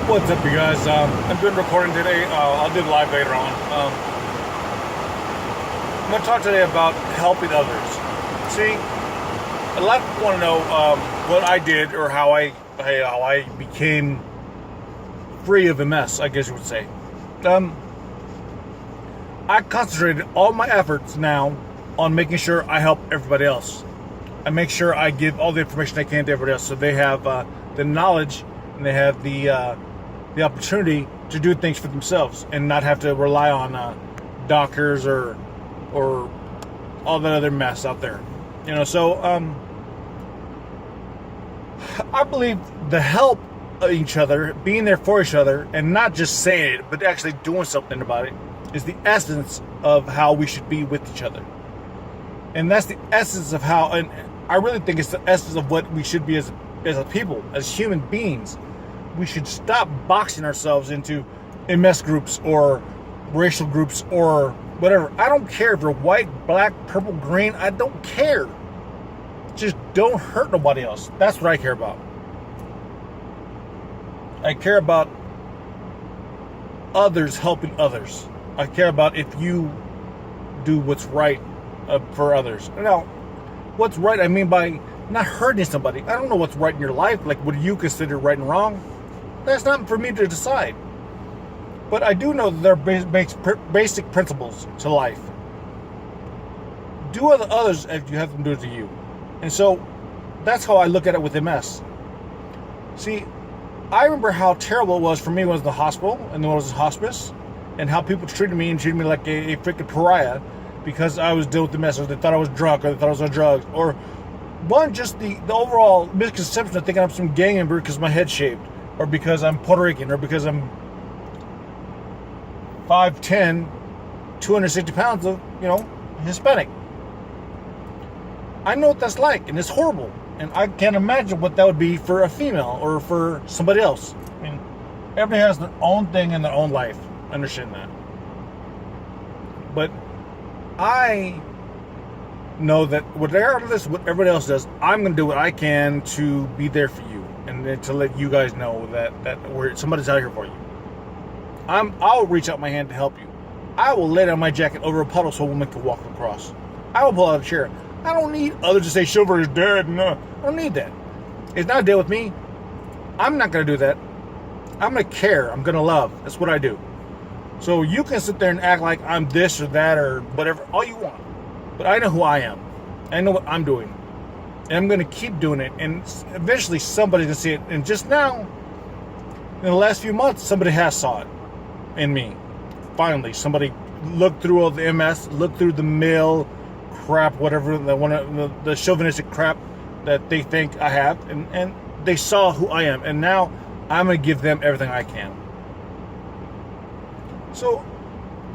What's up, you guys? I'm doing recording today. I'll do it live later on. I'm going to talk today about helping others. See, a lot of people want to know what I did or how I became free of MS, I guess you would say. I concentrated all my efforts now on making sure I help everybody else. I make sure I give all the information I can to everybody else so they have the knowledge and they have the opportunity to do things for themselves and not have to rely on doctors or all that other mess out there. So I believe the help of each other, being there for each other, and not just saying it, but actually doing something about it, is the essence of how we should be with each other. And that's the essence of how, and I really think it's the essence of what we should be as a people, as human beings. We should stop boxing ourselves into MS groups or racial groups or whatever. I don't care if you're white, black, purple, green. I don't care. Just don't hurt nobody else. That's what I care about. I care about others helping others. I care about if you do what's right for others. Now, what's right, I mean by not hurting somebody. I don't know what's right in your life. Like, what do you consider right and wrong? That's not for me to decide. But I do know that there are basic principles to life. Do unto others as you have them do it to you. And so that's how I look at it with MS. See, I remember how terrible it was for me when I was in the hospital and then when I was in hospice, and how people treated me like a freaking pariah because I was dealing with MS, or they thought I was drunk, or they thought I was on drugs, or just the overall misconception of thinking I'm some gang member because my head's shaved, or because I'm Puerto Rican, or because I'm 5'10", 260 pounds of, Hispanic. I know what that's like, and it's horrible. And I can't imagine what that would be for a female or for somebody else. I mean, everybody has their own thing in their own life. I understand that. But I know that regardless of what everybody else does, I'm going to do what I can to be there for you and to let you guys know that somebody's out here for you. I'll reach out my hand to help you. I will lay down my jacket over a puddle so a woman can walk across. I will pull out a chair. I don't need others to say Silver is dead. No, I don't need that. It's not a deal with me. I'm not going to do that. I'm going to care. I'm going to love. That's what I do. So you can sit there and act like I'm this or that or whatever, all you want. But I know who I am. I know what I'm doing. And I'm going to keep doing it. And eventually somebody's going to see it. And just now, in the last few months, somebody has saw it in me. Finally, somebody looked through all the MS, looked through the male crap, whatever, the chauvinistic crap that they think I have. And they saw who I am. And now I'm going to give them everything I can. So,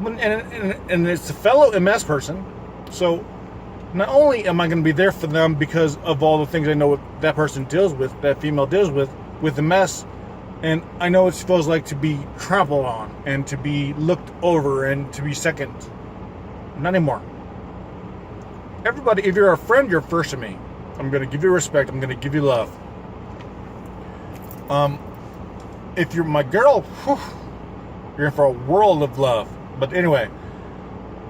and it's a fellow MS person, so not only am I going to be there for them because of all the things I know what that person deals with, that female deals with MS, and I know what it feels like to be trampled on and to be looked over and to be second. Not anymore. Everybody, if you're a friend, you're first to me. I'm going to give you respect. I'm going to give you love. If you're my girl, whew, you're in for a world of love. But anyway,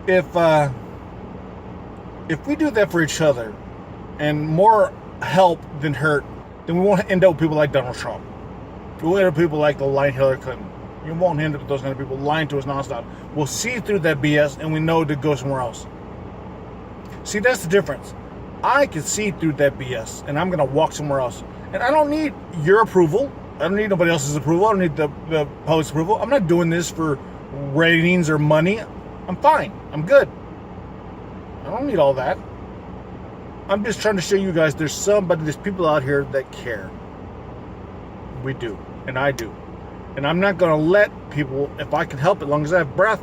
if we do that for each other and more help than hurt, then we won't end up with people like Donald Trump. We won't end up with people like the lying Hillary Clinton. You won't end up with those kind of people lying to us nonstop. We'll see through that BS and we know to go somewhere else. See, that's the difference. I can see through that BS and I'm going to walk somewhere else. And I don't need your approval. I don't need nobody else's approval. I don't need the public's approval. I'm not doing this for ratings or money. I'm fine. I'm good. I don't need all that. I'm just trying to show you guys there's people out here that care. We do. And I do. And I'm not going to let people, if I can help it, as long as I have breath,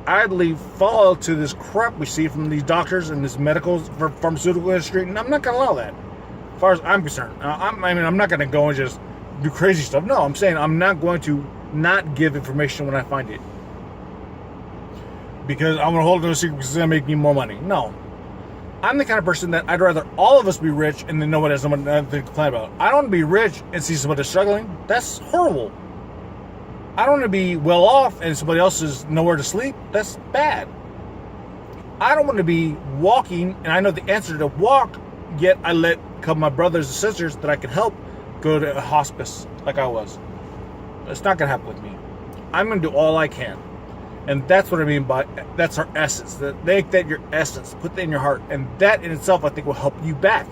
idly fall to this crap we see from these doctors and this pharmaceutical industry. And I'm not going to allow that. As far as I'm concerned. I'm not going to go and just do crazy stuff. No, I'm saying I'm not going to not give information when I find it. Because I'm going to hold it a secret because it's going to make me more money. No. I'm the kind of person that I'd rather all of us be rich and then nobody has nothing to complain about. I don't want to be rich and see somebody struggling. That's horrible. I don't want to be well off and somebody else is nowhere to sleep. That's bad. I don't want to be walking and I know the answer to walk, yet I let a couple of my brothers and sisters that I can help go to a hospice like I was. It's not going to happen with me. I'm going to do all I can. And that's what I mean by, that's our essence. Make that your essence. Put that in your heart. And that in itself, I think, will help you back.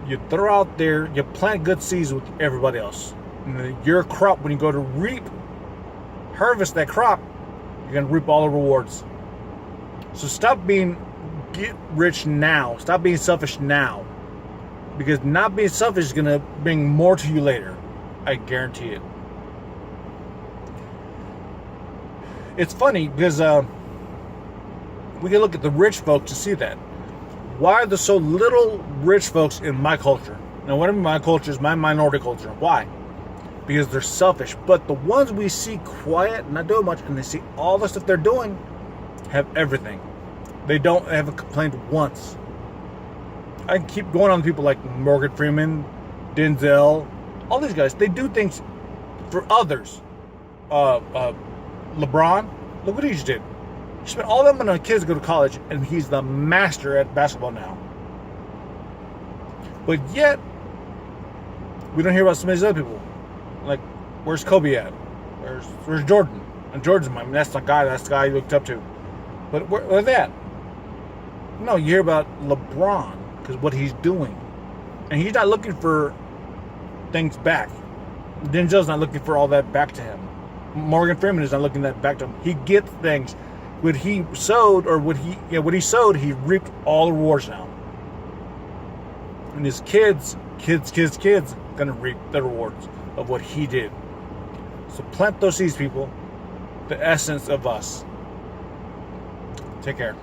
You throw out there, you plant good seeds with everybody else. And then your crop, when you go to harvest that crop, you're going to reap all the rewards. So stop get rich now. Stop being selfish now. Because not being selfish is going to bring more to you later. I guarantee it. It's funny because we can look at the rich folks to see that. Why are there so little rich folks in my culture? Now, what I mean by my culture is my minority culture. Why? Because they're selfish. But the ones we see quiet, not doing much, and they see all the stuff they're doing, have everything. They haven't complained once. I can keep going on people like Morgan Freeman, Denzel, all these guys. They do things for others. LeBron, look what he just did. He spent all that money on kids to go to college, and he's the master at basketball now. But yet, we don't hear about some of these other people. Like, where's Kobe at? Where's Jordan? And Jordan's, I mean, that's the guy you looked up to. But where's that? No, you hear about LeBron, because what he's doing. And he's not looking for things back. Denzel's not looking for all that back to him. Morgan Freeman is not looking that back to him. He gets things. What he sowed, what he sowed, he reaped all the rewards now. And his kids gonna reap the rewards of what he did. So plant those seeds, people. The essence of us. Take care.